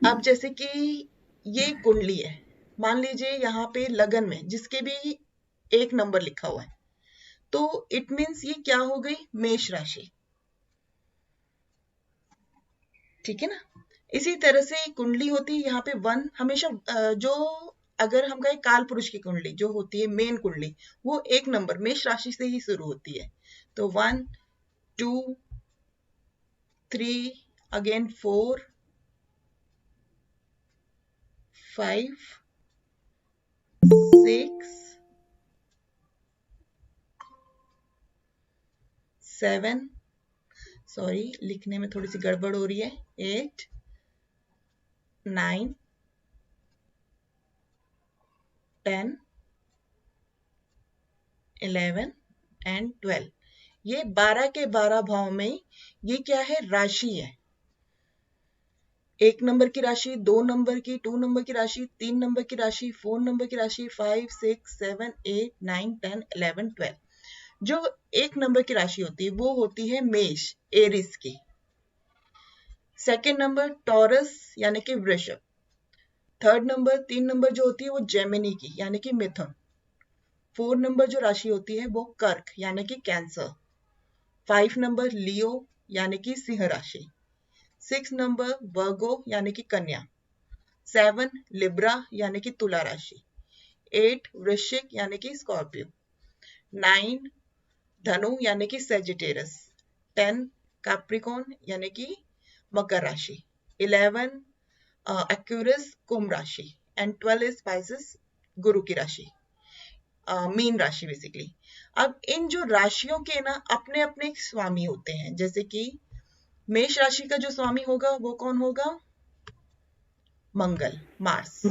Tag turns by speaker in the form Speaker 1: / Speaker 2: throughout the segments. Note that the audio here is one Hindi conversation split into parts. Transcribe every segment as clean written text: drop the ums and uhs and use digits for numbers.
Speaker 1: अब जैसे कि ये कुंडली है, मान लीजिए यहाँ पे लगन में जिसके भी 1 नंबर लिखा हुआ है, तो इट मीन्स ये क्या हो गई, मेष राशि। ठीक है ना। इसी तरह से कुंडली होती है यहाँ पे 1 हमेशा जो अगर हम कहें काल पुरुष की कुंडली जो होती है मेन कुंडली, वो 1 नंबर मेष राशि से ही शुरू होती है। तो 1 2 3 अगेन 4 5 6 7, सॉरी लिखने में थोड़ी सी गड़बड़ हो रही है, 8 9 10 11 एंड 12। ये 12 के 12 भाव में ये क्या है, राशि है। 1 नंबर की राशि, 2 नंबर की, 2 नंबर की राशि, 3 नंबर की राशि, 4 नंबर की राशि, 5 6 7 8 9 10 11 12। जो 1 नंबर की राशि होती है वो होती है मेष, एरिस की। सेकंड नंबर टॉरस यानी कि वृषभ। थर्ड नंबर 3 नंबर जो होती है वो जेमिनी की यानी कि मिथुन। 4 नंबर जो राशि होती है वो कर्क यानी कि कैंसर। 5 नंबर लियो यानी कि सिंह राशि। 6 नंबर वर्गो यानी कि कन्या। 7 लिब्रा यानी कि तुला राशि। 8 वृश्चिक यानी कि स्कॉर्पियो। 9 धनु यानी कि सेजिटेरस। 10 कैप्रिकॉर्न यानी कि मकर राशि। 11 एक्यूरस कुंभ राशि एंड 12 इज स्पाइसेस गुरु की राशि, मीन राशि बेसिकली। अब इन जो राशियों के ना अपने अपने स्वामी होते हैं, जैसे कि मेष राशि का जो स्वामी होगा वो कौन होगा, मंगल, मार्स।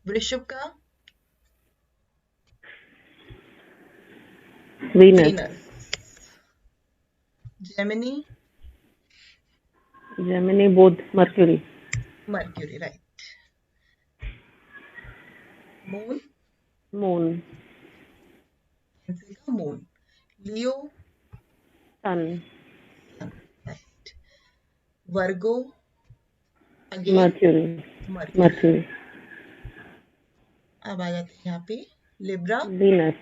Speaker 1: वृषभ का Venus. Gemini
Speaker 2: Budh, Mercury.
Speaker 1: Mercury, right. Moon Cancer का moon. Leo
Speaker 2: sun.
Speaker 1: Right. Virgo
Speaker 2: Mercury.
Speaker 1: अब आ जाते हैं यहाँ पे Libra,
Speaker 2: Venus.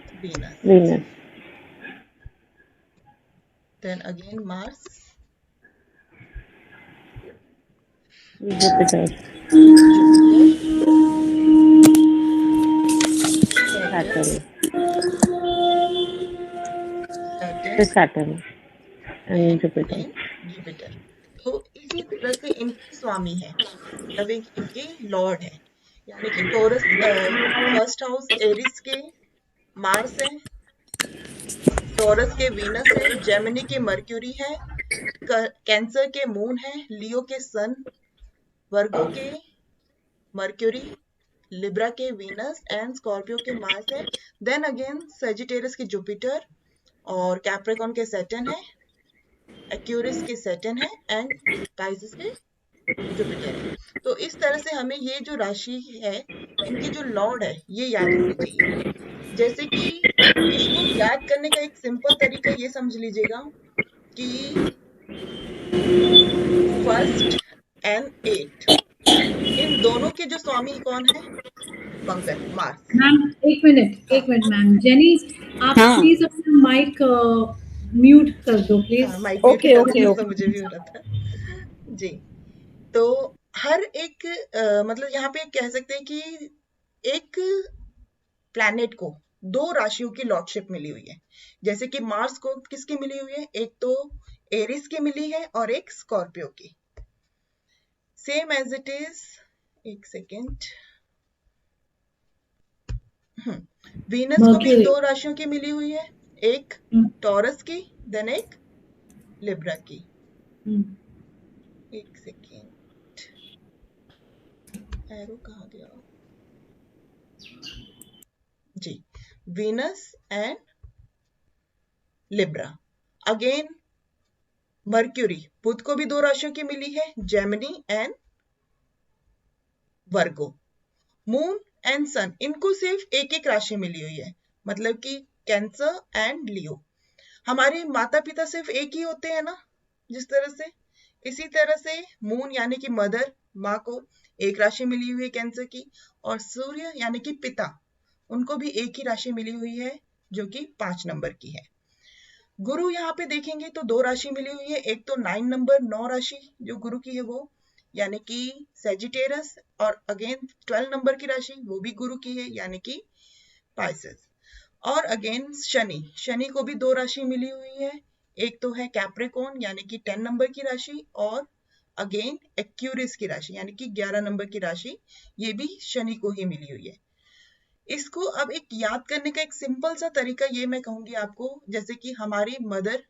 Speaker 1: Then again Mars,
Speaker 2: Jupiter, Saturn and
Speaker 1: Jupiter. तो इसी तरह से इनके स्वामी है, मतलब इनके लॉर्ड है, यानी कि टोरस फर्स्ट हाउस एरिस के मार्स है, टॉरस के वीनस है, जेमिनी के मर्क्यूरी है, कैंसर के मून है, लियो के सन, वर्गो के मर्क्यूरी, लिब्रा के वीनस एंड स्कॉर्पियो के मार्स है। देन अगेन सेजिटेरियस के जुपिटर और कैप्रिकॉर्न के सैटर्न है, एक्यूरिस के सैटर्न है एंड पाइसेस के जुपिटर है। तो इस तरह से हमें ये जो राशि है इनकी जो लॉर्ड है ये याद होनी चाहिए। जैसे कि इसको याद करने का एक सिंपल तरीका ये समझ लीजिएगा कि फर्स्ट एंड 8 इन दोनों के जो स्वामी कौन है, मंगल, मार्स।
Speaker 3: मैम एक मिनट मैम, जेनी आप प्लीज अपना माइक म्यूट कर दो प्लीज।
Speaker 1: माइक म्यूट कर दो, थोड़ा सा मुझे भी हो रहा था जी। तो हर एक मतलब यहाँ पे कह सकते हैं कि एक प्लैनेट को 2 राशियों की लॉर्डशिप मिली हुई है। जैसे कि मार्स को किसकी मिली हुई है, एक तो एरिस की मिली है और एक स्कॉर्पियो की। सेम एज इट इज, एक सेकेंड, वीनस को भी 2 राशियों की मिली हुई है, एक टॉरस की देन एक लिब्रा की। एक सेकेंड, एरो कहाँ गया जी, Venus and Libra. Again Mercury, Budh को भी 2 राशियों की मिली है, Gemini and Virgo. Moon and sun, इनको सिर्फ एक एक राशि मिली हुई है, मतलब कि कैंसर एंड लियो। हमारे माता पिता सिर्फ एक ही होते हैं ना, जिस तरह से इसी तरह से मून यानी कि मदर, माँ को एक राशि मिली हुई है कैंसर की, और सूर्य यानी कि पिता, उनको भी एक ही राशि मिली हुई है जो कि 5 नंबर की है। गुरु यहाँ पे देखेंगे तो 2 राशि मिली हुई है, एक तो 9 नंबर 9 राशि जो गुरु की है वो यानी कि सेजिटेरस, और अगेन 12 नंबर की राशि वो भी गुरु की है यानी कि पाइसेस। और अगेन शनि, शनि को भी 2 राशि मिली हुई है, एक तो है कैप्रिकॉर्न यानी कि 10 नंबर की राशि, और अगेन एक्यूरिस की राशि यानी कि 11 नंबर की राशि, ये भी शनि को ही मिली हुई है। इसको अब एक याद करने का एक सिंपल सा तरीका ये मैं कहूंगी आपको, जैसे कि हमारी मदर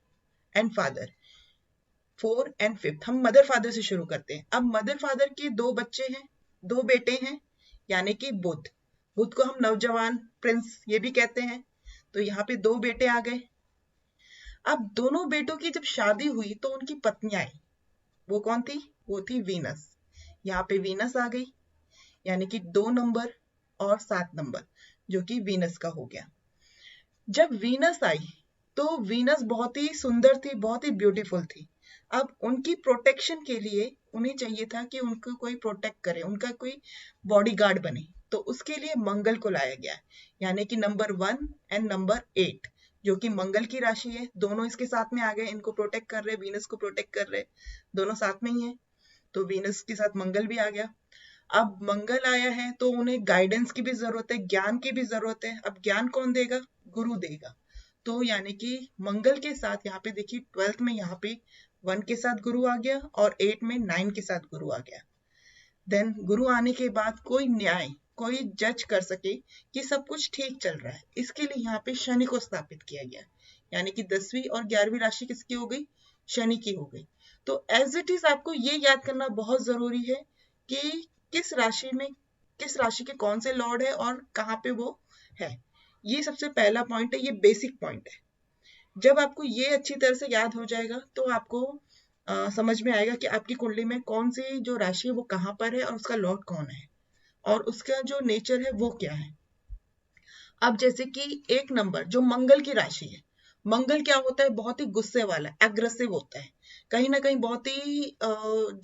Speaker 1: एंड फादर 4 एंड 5, हम मदर फादर से शुरू करते हैं। अब मदर फादर के 2 बच्चे हैं, 2 बेटे हैं यानी कि बुध, बुध को हम नवजवान प्रिंस ये भी कहते हैं, तो यहाँ पे 2 बेटे आ गए। अब दोनों बेटों की जब शादी हुई तो उनकी पत्नियां आई, वो कौन थी? वो थी वीनस, यहाँ पे वीनस आ गई यानी कि 2 नंबर और 7 नंबर जो कि वीनस का हो गया। जब वीनस आई तो वीनस बहुत ही सुंदर थी, बहुत ही ब्यूटीफुल थी। अब उनकी प्रोटेक्शन के लिए उन्हें चाहिए था कि उनको कोई प्रोटेक्ट करे, उनका कोई बॉडीगार्ड बने, तो उसके लिए मंगल को लाया गया यानी कि नंबर 1 एंड नंबर 8 जो कि मंगल की राशि है, दोनों इसके साथ में आ गए, इनको प्रोटेक्ट कर रहे, वीनस को प्रोटेक्ट कर रहे, दोनों साथ में ही है, तो वीनस के साथ मंगल भी आ गया। अब मंगल आया है तो उन्हें गाइडेंस की भी जरूरत है, ज्ञान की भी जरूरत है। अब ज्ञान कौन देगा? गुरु देगा। तो यानी कि मंगल के साथ यहाँ पे देखिए 12th में यहाँ पे 1 के साथ गुरु आ गया और 8 में 9 के साथ गुरु आ गया। देन गुरु आने के बाद कोई न्याय, कोई जज कर सके कि सब कुछ ठीक चल रहा है, इसके लिए यहाँ पे शनि को स्थापित किया गया यानी कि 10वीं और 11वीं राशि किसकी हो गई? शनि की हो गई। तो एज इट इज आपको ये याद करना बहुत जरूरी है कि किस राशि में किस राशि के कौन से लॉर्ड है और कहाँ पे वो है। ये सबसे पहला पॉइंट है, ये बेसिक पॉइंट है। जब आपको ये अच्छी तरह से याद हो जाएगा तो आपको समझ में आएगा कि आपकी कुंडली में कौन सी जो राशि है वो कहाँ पर है और उसका लॉर्ड कौन है और उसका जो नेचर है वो क्या है। अब जैसे कि 1 नंबर जो मंगल की राशि है, मंगल क्या होता है? बहुत ही गुस्से वाला, एग्रेसिव होता है, कहीं ना कहीं बहुत ही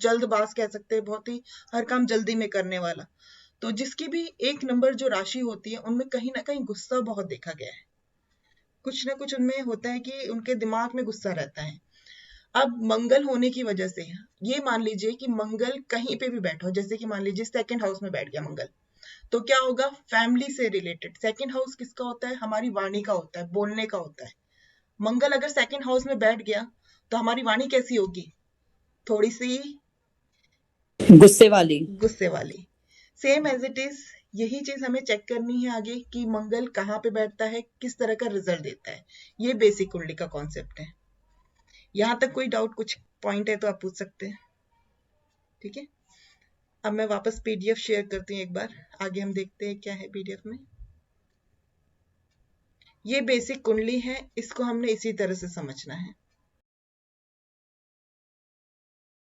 Speaker 1: जल्दबाज कह सकते हैं, बहुत ही हर काम जल्दी में करने वाला। तो जिसकी भी 1 नंबर जो राशि होती है उनमें कहीं ना कहीं गुस्सा बहुत देखा गया है, कुछ ना कुछ उनमें होता है कि उनके दिमाग में गुस्सा रहता है। अब मंगल होने की वजह से ये मान लीजिए कि मंगल कहीं पे भी बैठा हो, जैसे कि मान लीजिए 2nd हाउस में बैठ गया मंगल, तो क्या होगा? फैमिली से रिलेटेड। 2nd हाउस किसका होता है? हमारी वाणी का होता है, बोलने का होता है। मंगल अगर 2nd हाउस में बैठ गया तो हमारी वाणी कैसी होगी? थोड़ी सी
Speaker 4: गुस्से वाली।
Speaker 1: सेम एज इट इज यही चीज हमें चेक करनी है आगे कि मंगल कहाँ पे बैठता है, किस तरह का रिजल्ट देता है। ये बेसिक कुंडली का कॉन्सेप्ट है। यहाँ तक कोई डाउट, कुछ पॉइंट है तो आप पूछ सकते हैं। ठीक है, अब मैं वापस पीडीएफ शेयर करती हूँ एक बार, आगे हम देखते हैं क्या है पीडीएफ में। ये बेसिक कुंडली है, इसको हमने इसी तरह से समझना है।